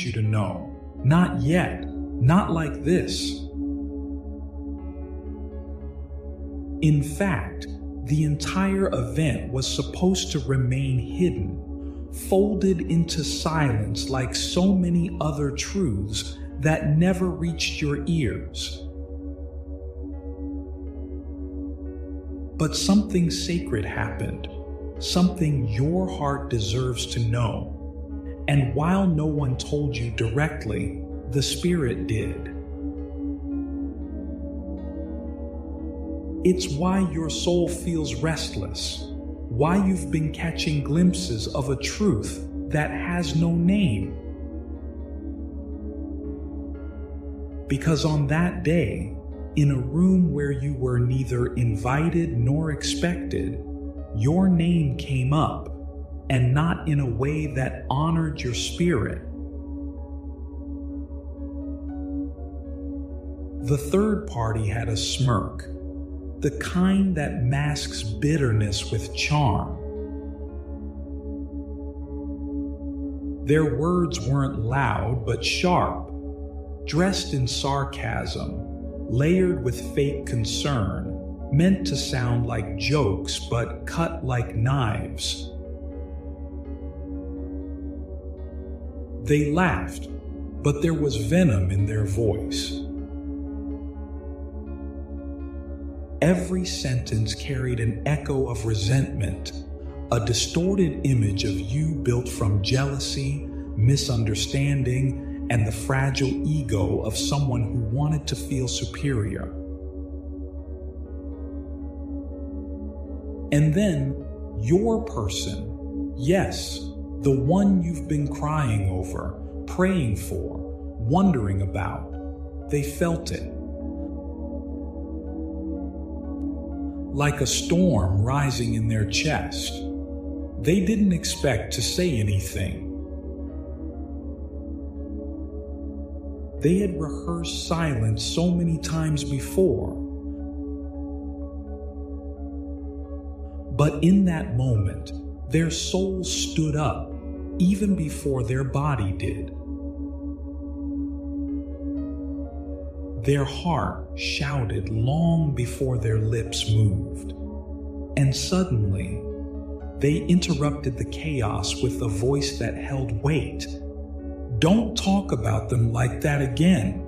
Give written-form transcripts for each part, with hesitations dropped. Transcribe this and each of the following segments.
you to know. Not yet. Not like this. In fact, the entire event was supposed to remain hidden, folded into silence like so many other truths that never reached your ears. But something sacred happened, something your heart deserves to know. And while no one told you directly, the Spirit did. It's why your soul feels restless, why you've been catching glimpses of a truth that has no name. Because on that day, in a room where you were neither invited nor expected, your name came up, and not in a way that honored your spirit. The third party had a smirk, the kind that masks bitterness with charm. Their words weren't loud but sharp, dressed in sarcasm, layered with fake concern, meant to sound like jokes but cut like knives. They laughed, but there was venom in their voice. Every sentence carried an echo of resentment, a distorted image of you built from jealousy, misunderstanding, and the fragile ego of someone who wanted to feel superior. And then, your person, yes, the one you've been crying over, praying for, wondering about, they felt it. Like a storm rising in their chest. They didn't expect to say anything. They had rehearsed silence so many times before. But in that moment, their soul stood up, even before their body did. Their heart shouted long before their lips moved. And suddenly, they interrupted the chaos with a voice that held weight. Don't talk about them like that again.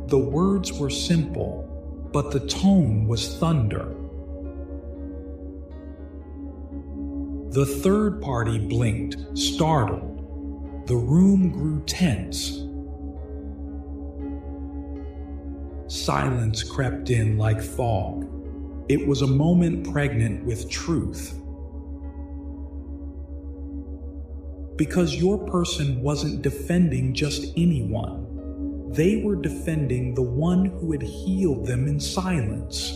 The words were simple, but the tone was thunder. The third party blinked, startled. The room grew tense. Silence crept in like fog. It was a moment pregnant with truth. Because your person wasn't defending just anyone. They were defending the one who had healed them in silence.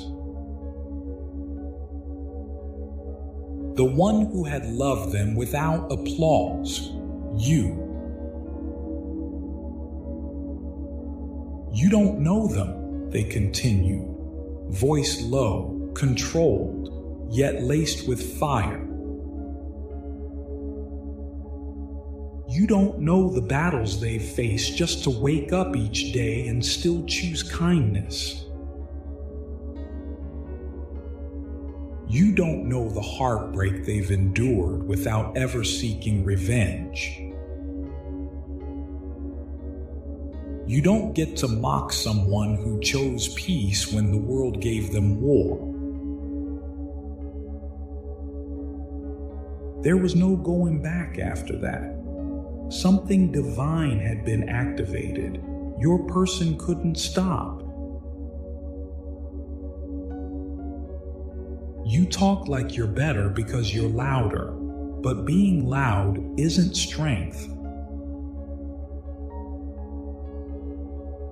The one who had loved them without applause. You. You don't know them, they continued, voice low, controlled, yet laced with fire. You don't know the battles they've faced just to wake up each day and still choose kindness. You don't know the heartbreak they've endured without ever seeking revenge. You don't get to mock someone who chose peace when the world gave them war. There was no going back after that. Something divine had been activated. Your person couldn't stop. You talk like you're better because you're louder, but being loud isn't strength.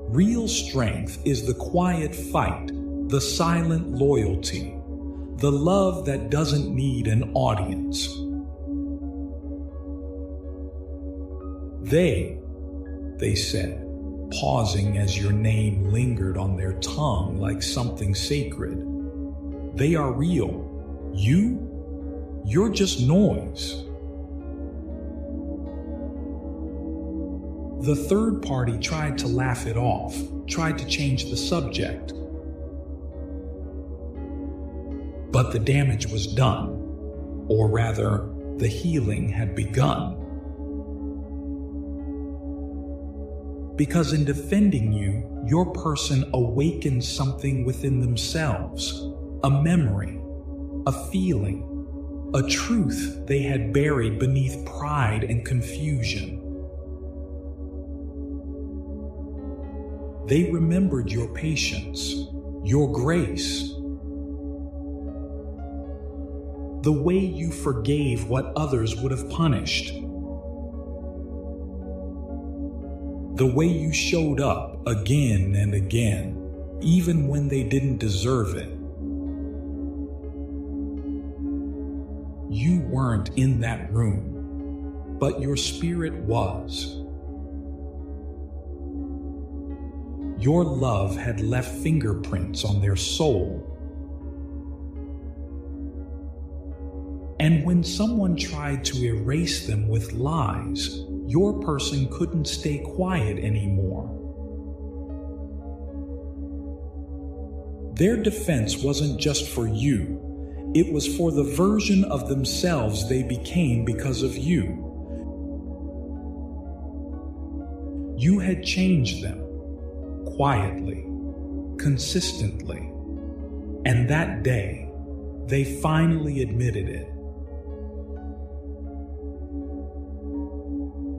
Real strength is the quiet fight, the silent loyalty, the love that doesn't need an audience. They said, pausing as your name lingered on their tongue like something sacred. They are real. You're just noise. The third party tried to laugh it off, tried to change the subject. But the damage was done, or rather, the healing had begun. Because in defending you, your person awakened something within themselves, a memory, a feeling, a truth they had buried beneath pride and confusion. They remembered your patience, your grace, the way you forgave what others would have punished, the way you showed up again and again, even when they didn't deserve it. You weren't in that room, but your spirit was. Your love had left fingerprints on their soul. And when someone tried to erase them with lies, your person couldn't stay quiet anymore. Their defense wasn't just for you, it was for the version of themselves they became because of you. You had changed them, quietly, consistently, and that day, they finally admitted it.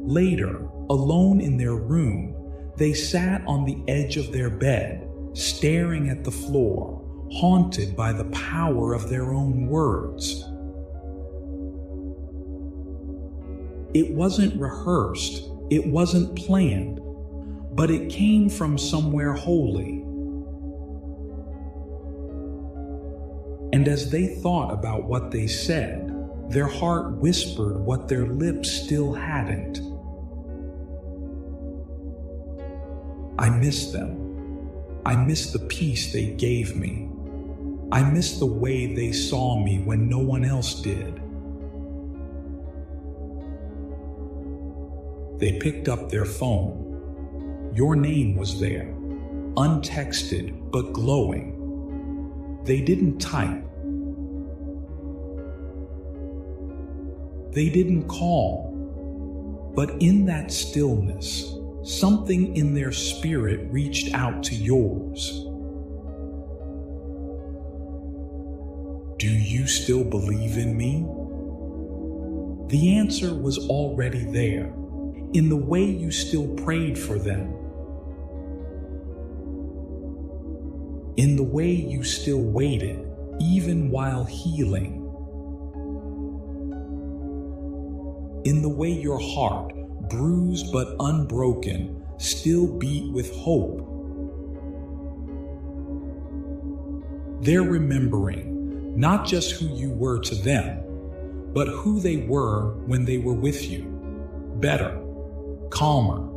Later, alone in their room, they sat on the edge of their bed, staring at the floor, haunted by the power of their own words. It wasn't rehearsed, it wasn't planned, but it came from somewhere holy. And as they thought about what they said, their heart whispered what their lips still hadn't. I miss them. I miss the peace they gave me. I miss the way they saw me when no one else did. They picked up their phone. Your name was there, untexted but glowing. They didn't type. They didn't call. But in that stillness, something in their spirit reached out to yours. Do you still believe in me? The answer was already there, in the way you still prayed for them, in the way you still waited, even while healing, in the way your heart, bruised but unbroken, still beat with hope. They're remembering not just who you were to them, but who they were when they were with you. Better, calmer,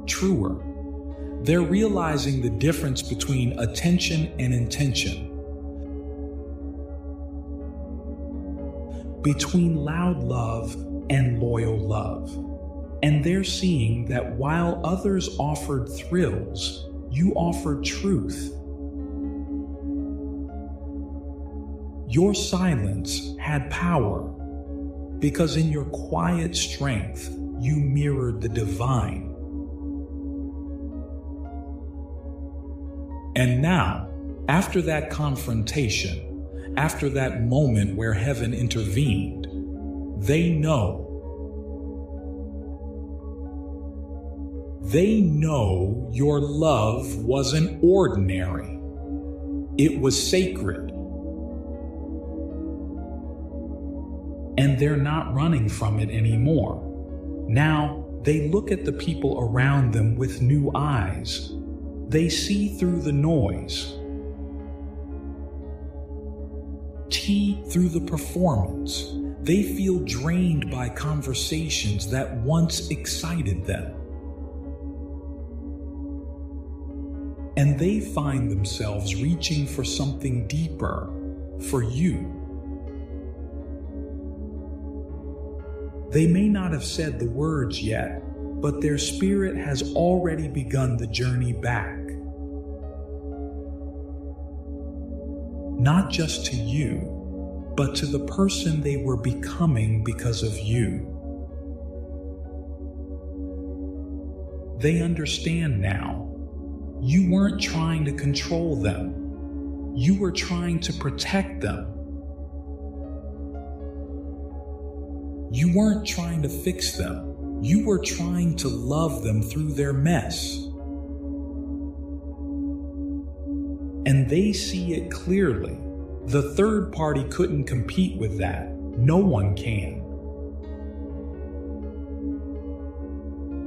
truer. They're realizing the difference between attention and intention, between loud love and loyal love. And they're seeing that while others offered thrills, you offered truth. Your silence had power, because in your quiet strength, you mirrored the divine. And now, after that confrontation, after that moment where heaven intervened, they know. They know your love wasn't ordinary. It was sacred. And they're not running from it anymore. Now, they look at the people around them with new eyes. They see through the noise, see through the performance. They feel drained by conversations that once excited them. And they find themselves reaching for something deeper, for you. They may not have said the words yet, but their spirit has already begun the journey back. Not just to you, but to the person they were becoming because of you. They understand now. You weren't trying to control them. You were trying to protect them. You weren't trying to fix them. You were trying to love them through their mess. And they see it clearly. The third party couldn't compete with that. No one can.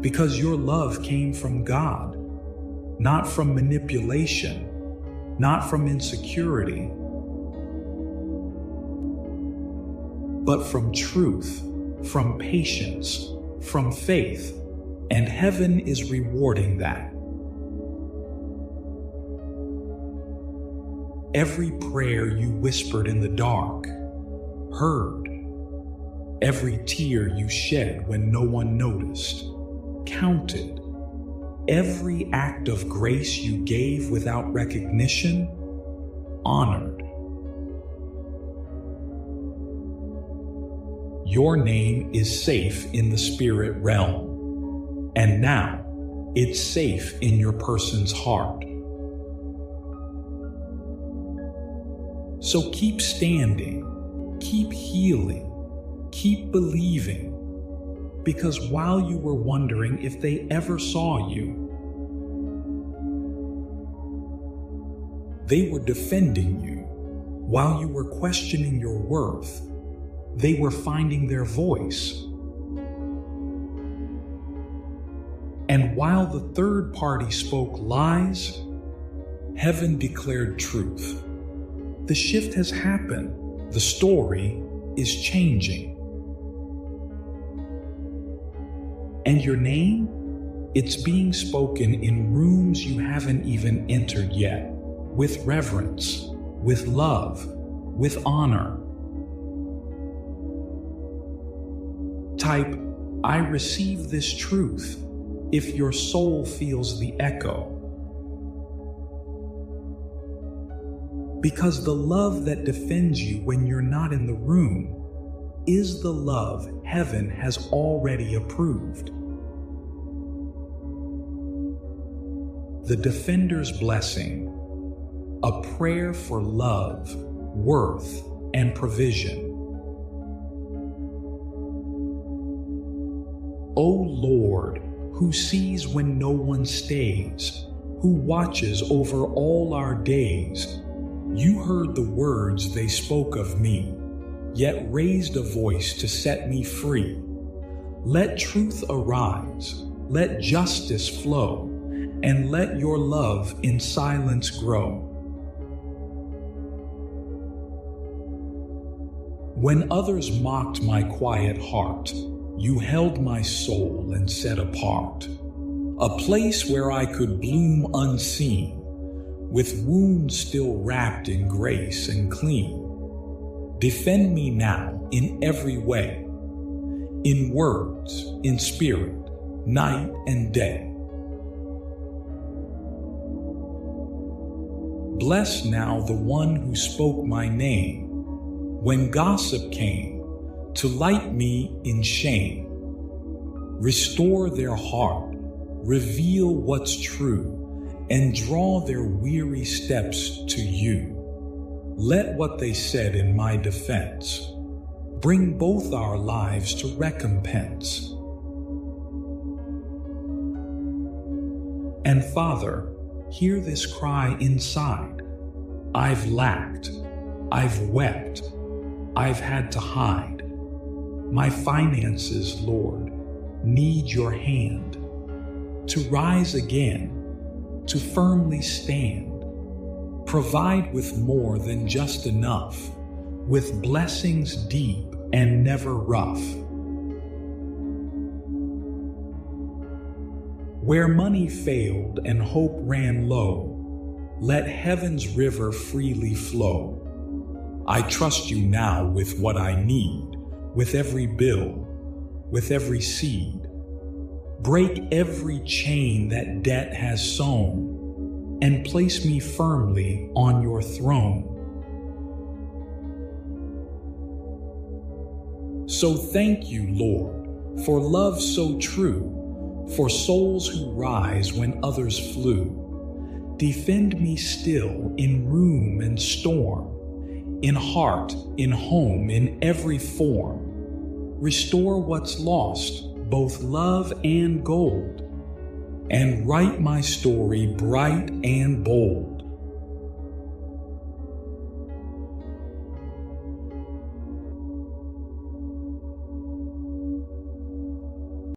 Because your love came from God, not from manipulation, not from insecurity, but from truth, from patience, from faith, and heaven is rewarding that. Every prayer you whispered in the dark, heard. Every tear you shed when no one noticed, counted. Every act of grace you gave without recognition, honored. Your name is safe in the spirit realm, and now it's safe in your person's heart. So keep standing, keep healing, keep believing, because while you were wondering if they ever saw you, they were defending you. While you were questioning your worth, they were finding their voice. And while the third party spoke lies, heaven declared truth. The shift has happened. The story is changing. And your name? It's being spoken in rooms you haven't even entered yet, with reverence, with love, with honor. Type, I receive this truth, if your soul feels the echo. Because the love that defends you when you're not in the room is the love heaven has already approved. The defender's blessing, a prayer for love, worth, and provision. O Lord, who sees when no one stays, who watches over all our days, you heard the words they spoke of me, yet raised a voice to set me free. Let truth arise, let justice flow, and let your love in silence grow. When others mocked my quiet heart, you held my soul and set apart, a place where I could bloom unseen, with wounds still wrapped in grace and clean. Defend me now in every way, in words, in spirit, night and day. Bless now the one who spoke my name when gossip came to light me in shame. Restore their heart, reveal what's true, and draw their weary steps to you. Let what they said in my defense bring both our lives to recompense. And Father, hear this cry inside. I've lacked, I've wept, I've had to hide. My finances, Lord, need your hand to rise again, to firmly stand. Provide with more than just enough, with blessings deep and never rough. Where money failed and hope ran low, let heaven's river freely flow. I trust you now with what I need, with every bill, with every seed. Break every chain that debt has sown, and place me firmly on your throne. So thank you, Lord, for love so true, for souls who rise when others flew. Defend me still in room and storm, in heart, in home, in every form. Restore what's lost, both love and gold, and write my story bright and bold.